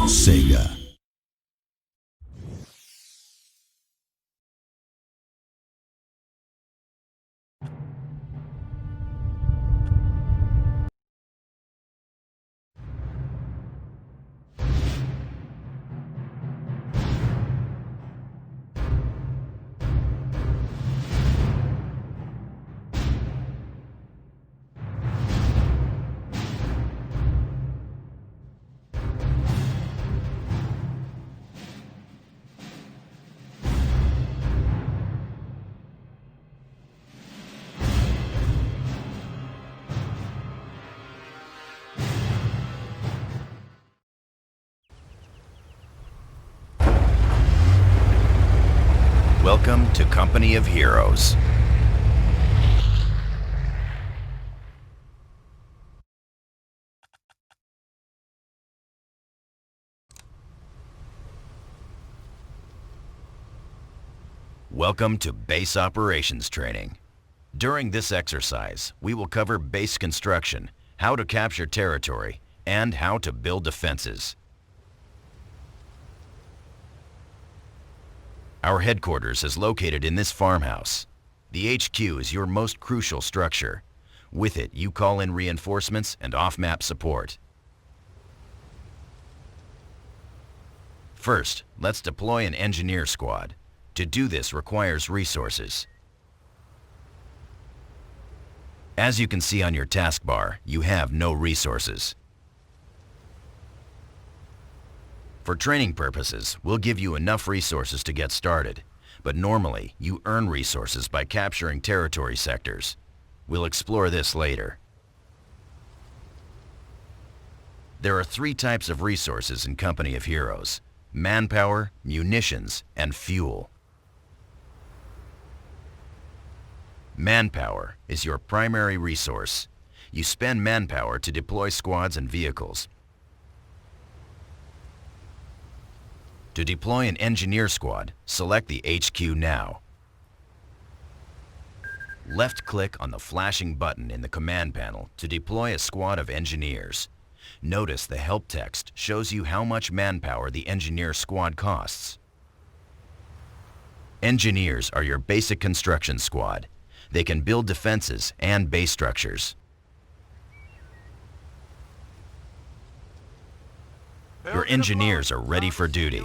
Sega. Welcome to Company of Heroes. Welcome to Base Operations Training. During this exercise, we will cover base construction, how to capture territory, and how to build defenses. Our headquarters is located in this farmhouse. The HQ is your most crucial structure. With it, you call in reinforcements and off-map support. First, let's deploy an engineer squad. To do this requires resources. As you can see on your taskbar, you have no resources. For training purposes, we'll give you enough resources to get started, but normally you earn resources by capturing territory sectors. We'll explore this later. There are three types of resources in Company of Heroes: manpower, munitions, and fuel. Manpower is your primary resource. You spend manpower to deploy squads and vehicles. To deploy an engineer squad, select the HQ now. Left-click on the flashing button in the command panel to deploy a squad of engineers. Notice the help text shows you how much manpower the engineer squad costs. Engineers are your basic construction squad. They can build defenses and base structures. Your engineers are ready for duty.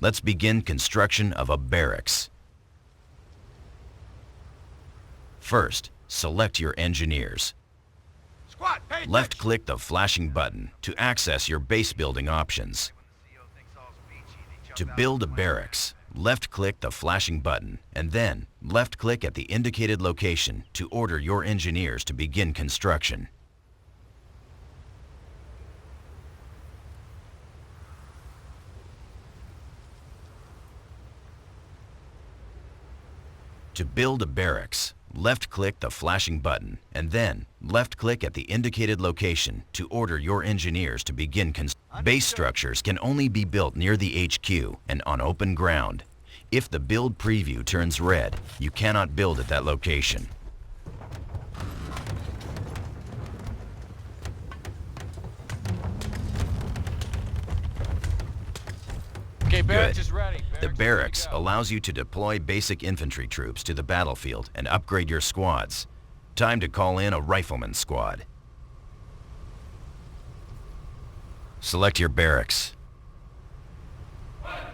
Let's begin construction of a barracks. First, select your engineers. Left-click the flashing button to access your base building options. To build a barracks, left-click the flashing button and then left-click at the indicated location to order your engineers to begin construction. To build a barracks, left-click the flashing button and then left-click at the indicated location to order your engineers to begin construction. Base structures can only be built near the HQ and on open ground. If the build preview turns red, you cannot build at that location. Okay, barracks is ready. The barracks allows you to deploy basic infantry troops to the battlefield and upgrade your squads. Time to call in a rifleman squad. Select your barracks.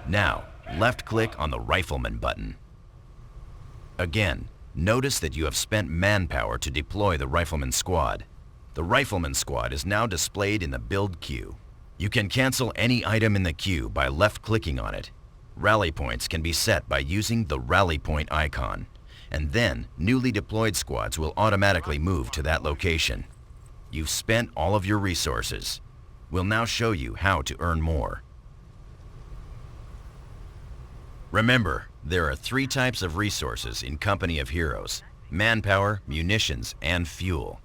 Now, left-click on the rifleman button. Again, notice that you have spent manpower to deploy the rifleman squad. The rifleman squad is now displayed in the build queue. You can cancel any item in the queue by left-clicking on it. Rally points can be set by using the rally point icon, and then newly deployed squads will automatically move to that location. You've spent all of your resources. We'll now show you how to earn more. Remember, there are three types of resources in Company of Heroes: manpower, munitions, and fuel.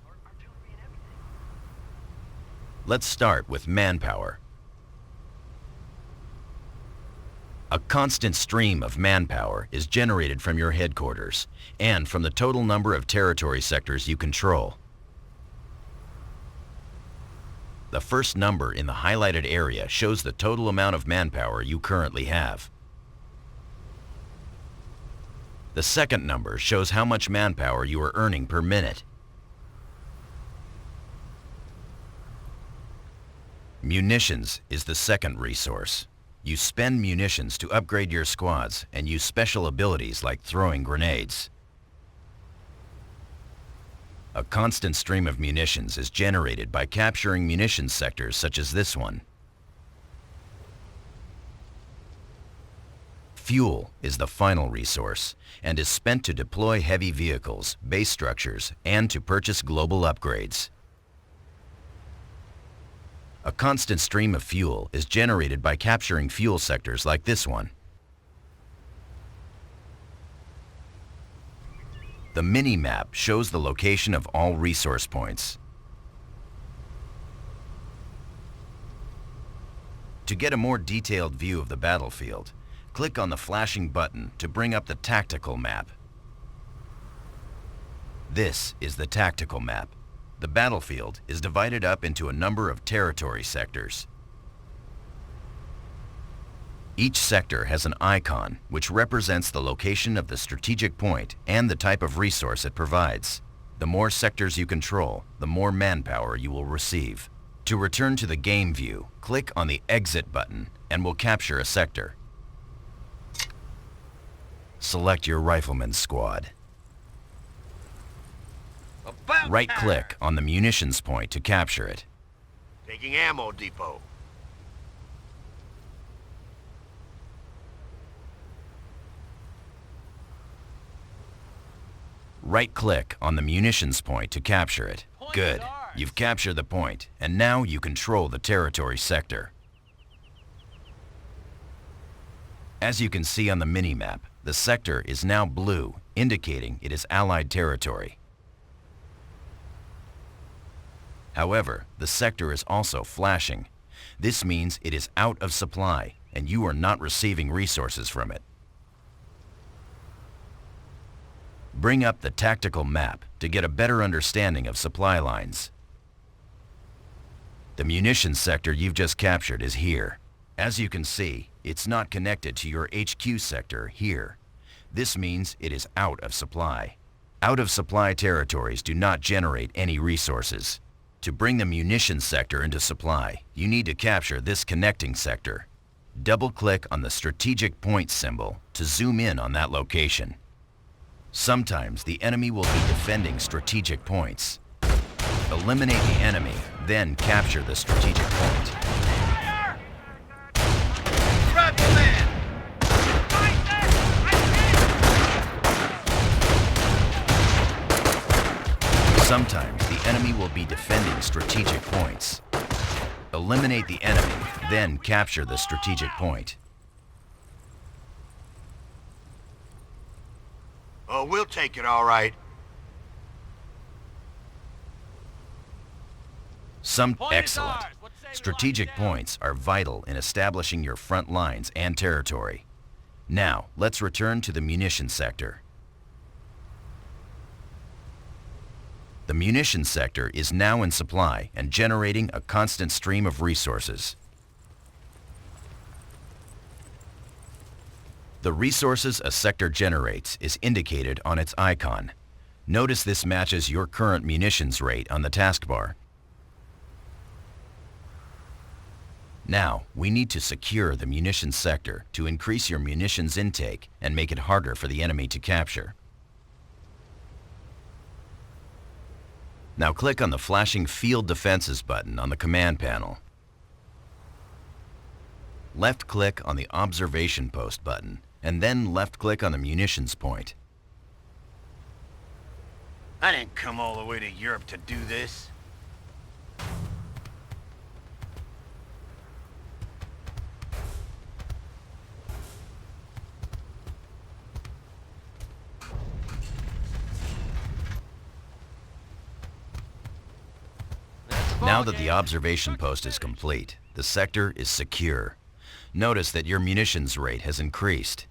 Let's start with manpower. A constant stream of manpower is generated from your headquarters and from the total number of territory sectors you control. The first number in the highlighted area shows the total amount of manpower you currently have. The second number shows how much manpower you are earning per minute. Munitions is the second resource. You spend munitions to upgrade your squads and use special abilities like throwing grenades. A constant stream of munitions is generated by capturing munitions sectors such as this one. Fuel is the final resource and is spent to deploy heavy vehicles, base structures, and to purchase global upgrades. A constant stream of fuel is generated by capturing fuel sectors like this one. The mini-map shows the location of all resource points. To get a more detailed view of the battlefield, click on the flashing button to bring up the tactical map. This is the tactical map. The battlefield is divided up into a number of territory sectors. Each sector has an icon which represents the location of the strategic point and the type of resource it provides. The more sectors you control, the more manpower you will receive. To return to the game view, click on the Exit button and we'll capture a sector. Select your rifleman's squad. Right-click on the munitions point to capture it. Taking ammo depot. Right-click on the munitions point to capture it. Good. You've captured the point, and now you control the territory sector. As you can see on the mini-map, the sector is now blue, indicating it is Allied territory. However, the sector is also flashing. This means it is out of supply, and you are not receiving resources from it. Bring up the tactical map to get a better understanding of supply lines. The munitions sector you've just captured is here. As you can see, it's not connected to your HQ sector here. This means it is out of supply. Out of supply territories do not generate any resources. To bring the munitions sector into supply, you need to capture this connecting sector. Double-click on the strategic point symbol to zoom in on that location. Sometimes the enemy will be defending strategic points. Eliminate the enemy, then capture the strategic point. Grab the man! Sometimes the enemy will be defending strategic points. Eliminate the enemy, then capture the strategic point. Oh, we'll take it all right. Excellent. Strategic points are vital in establishing your front lines and territory. Now, let's return to the munitions sector. The munitions sector is now in supply and generating a constant stream of resources. The resources a sector generates is indicated on its icon. Notice this matches your current munitions rate on the taskbar. Now, we need to secure the munitions sector to increase your munitions intake and make it harder for the enemy to capture. Now click on the flashing Field Defenses button on the command panel. Left-click on the Observation Post button, and then left-click on the munitions point. I didn't come all the way to Europe to do this. Now that the observation post is complete, the sector is secure. Notice that your munitions rate has increased.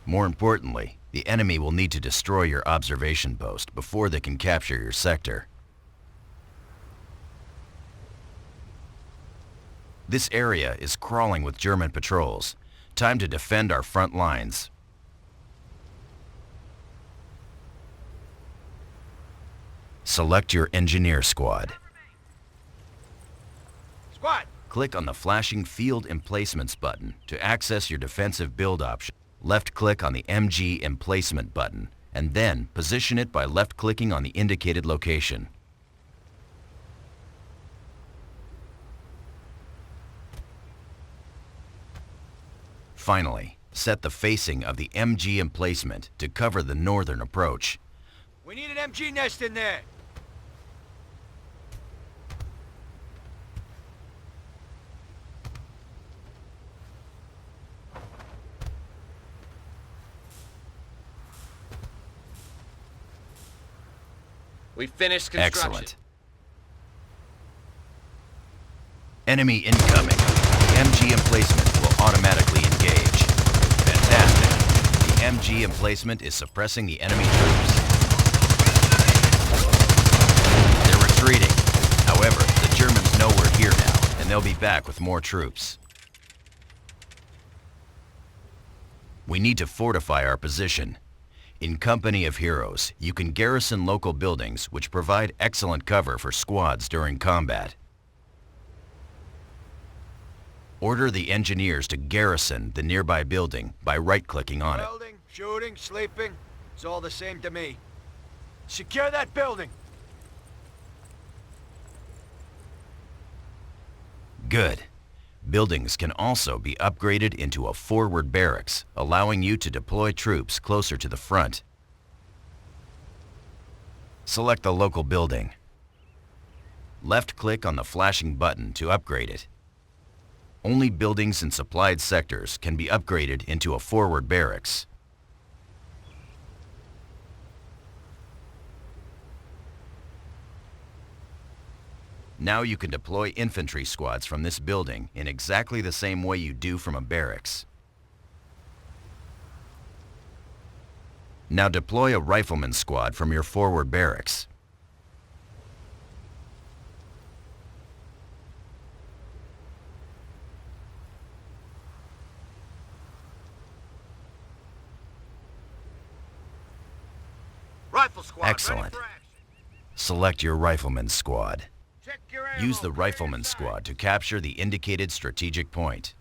More importantly, the enemy will need to destroy your observation post before they can capture your sector. This area is crawling with German patrols. Time to defend our front lines. Select your engineer squad. Squad! Click on the flashing Field Emplacements button to access your defensive build option. Left-click on the MG Emplacement button, and then position it by left-clicking on the indicated location. Finally, set the facing of the MG emplacement to cover the northern approach. We need an MG nest in there. We finished construction. Excellent. Enemy incoming. The MG emplacement will automatically engage. Fantastic. The MG emplacement is suppressing the enemy troops. They're retreating. However, the Germans know we're here now, and they'll be back with more troops. We need to fortify our position. In Company of Heroes, you can garrison local buildings which provide excellent cover for squads during combat. Order the engineers to garrison the nearby building by right-clicking on it. Building, shooting, sleeping, it's all the same to me. Secure that building. Good. Buildings can also be upgraded into a forward barracks, allowing you to deploy troops closer to the front. Select the local building. Left-click on the flashing button to upgrade it. Only buildings in supplied sectors can be upgraded into a forward barracks. Now you can deploy infantry squads from this building in exactly the same way you do from a barracks. Now deploy a rifleman squad from your forward barracks. Rifle squad. Excellent. Ready for action. Select your rifleman squad. Check your ammo. Use the Clear rifleman inside. squad to capture the indicated strategic point.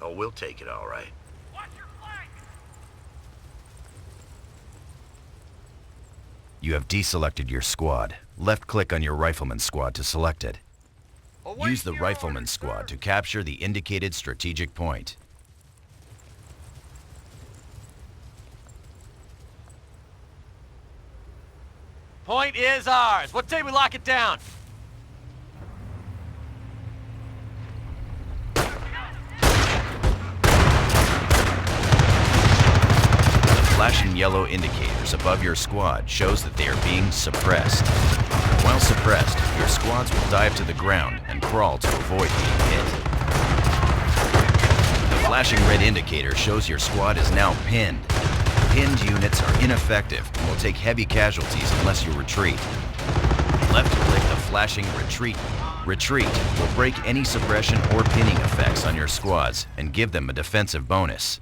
Oh, we'll take it all right. Watch your flank! You have deselected your squad. Left-click on your rifleman squad to select it. Await Use the your rifleman orders, squad sir. to capture the indicated strategic point. Point is ours. What day we lock it down? The flashing yellow indicators above your squad shows that they are being suppressed. While suppressed, your squads will dive to the ground and crawl to avoid being hit. The flashing red indicator shows your squad is now pinned. Pinned units are ineffective and will take heavy casualties unless you retreat. Left-click the flashing retreat. Retreat will break any suppression or pinning effects on your squads and give them a defensive bonus.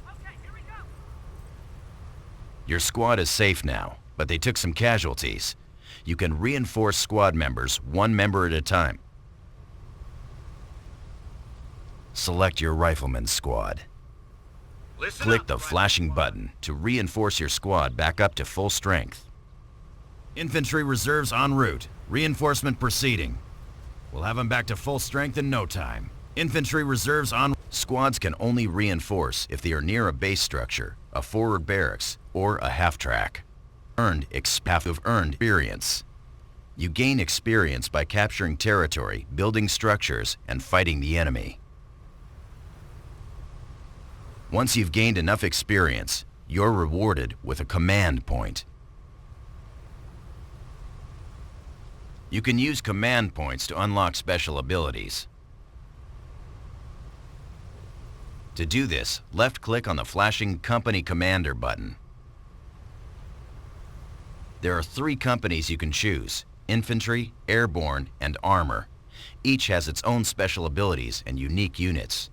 Okay, here we go. Your squad is safe now, but they took some casualties. You can reinforce squad members one member at a time. Select your rifleman squad. Listen Click up, the rifle flashing squad. button to reinforce your squad back up to full strength. Infantry reserves en route. Reinforcement proceeding. We'll have them back to full strength in no time. Infantry reserves on... Squads can only reinforce if they are near a base structure, a forward barracks, or a half-track. Earned experience. You gain experience by capturing territory, building structures, and fighting the enemy. Once you've gained enough experience, you're rewarded with a command point. You can use command points to unlock special abilities. To do this, left-click on the flashing Company Commander button. There are 3 companies you can choose: infantry, airborne, and armor. Each has its own special abilities and unique units.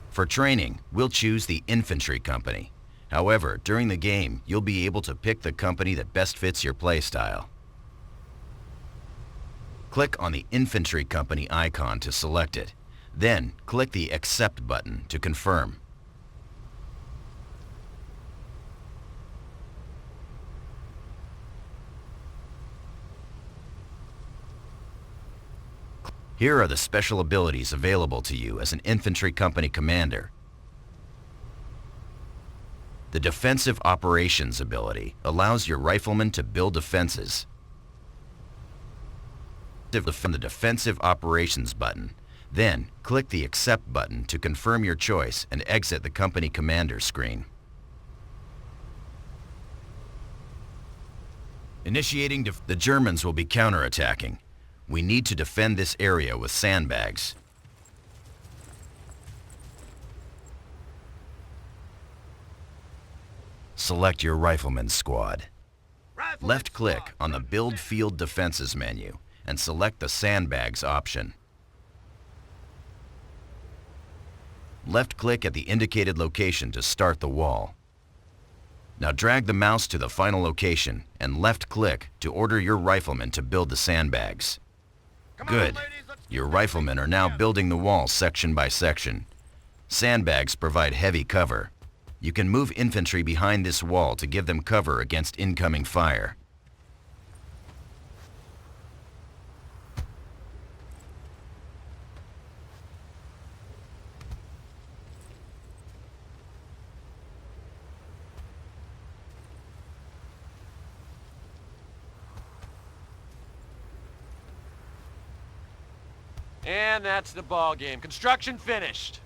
For training, we'll choose the infantry company. However, during the game, you'll be able to pick the company that best fits your playstyle. Click on the infantry company icon to select it. Then, click the Accept button to confirm. Here are the special abilities available to you as an infantry company commander. The Defensive Operations ability allows your riflemen to build defenses. From the Defensive Operations button, then click the Accept button to confirm your choice and exit the company commander screen. Initiating the Germans will be counterattacking. We need to defend this area with sandbags. Select your Rifleman Squad. Left-click on the Build Field Defenses menu and select the Sandbags option. Left-click at the indicated location to start the wall. Now drag the mouse to the final location and left-click to order your riflemen to build the sandbags. Good. Your riflemen are now building the wall section by section. Sandbags provide heavy cover. You can move infantry behind this wall to give them cover against incoming fire. And that's the ball game. Construction finished.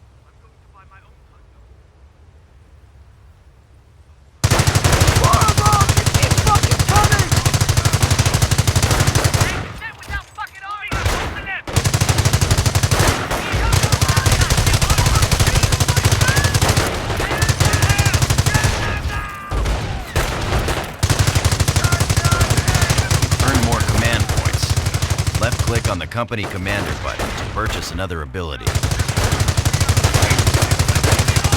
Click on the Company Commander button to purchase another ability.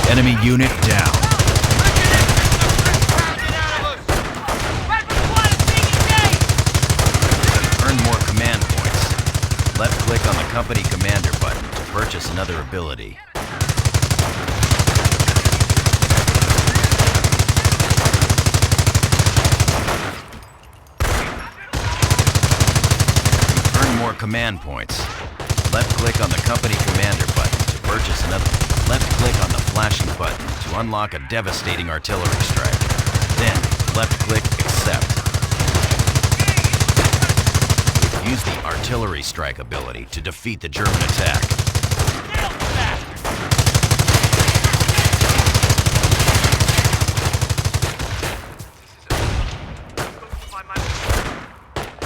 Enemy unit down. Earn more command points. Left-click on the Company Commander button to purchase another ability. More command points. Left-click on the Company Commander button to purchase another. Left-click on the flashing button to unlock a devastating artillery strike. Then, left-click Accept. Use the Artillery Strike ability to defeat the German attack.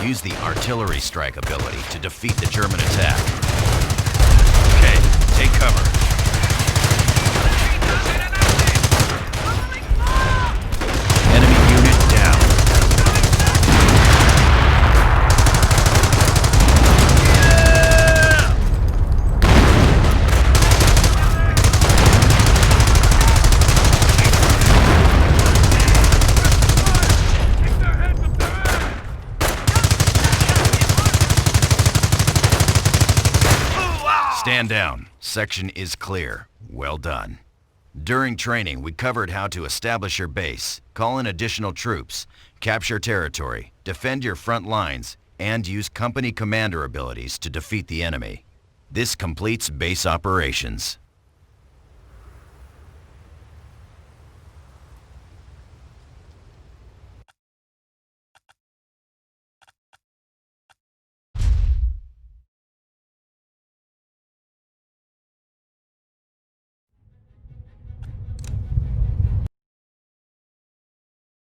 Use the Artillery Strike ability to defeat the German attack. Okay, take cover. Enemy unit down. Stand down. Section is clear. Well done. During training, we covered how to establish your base, call in additional troops, capture territory, defend your front lines, and use company commander abilities to defeat the enemy. This completes base operations.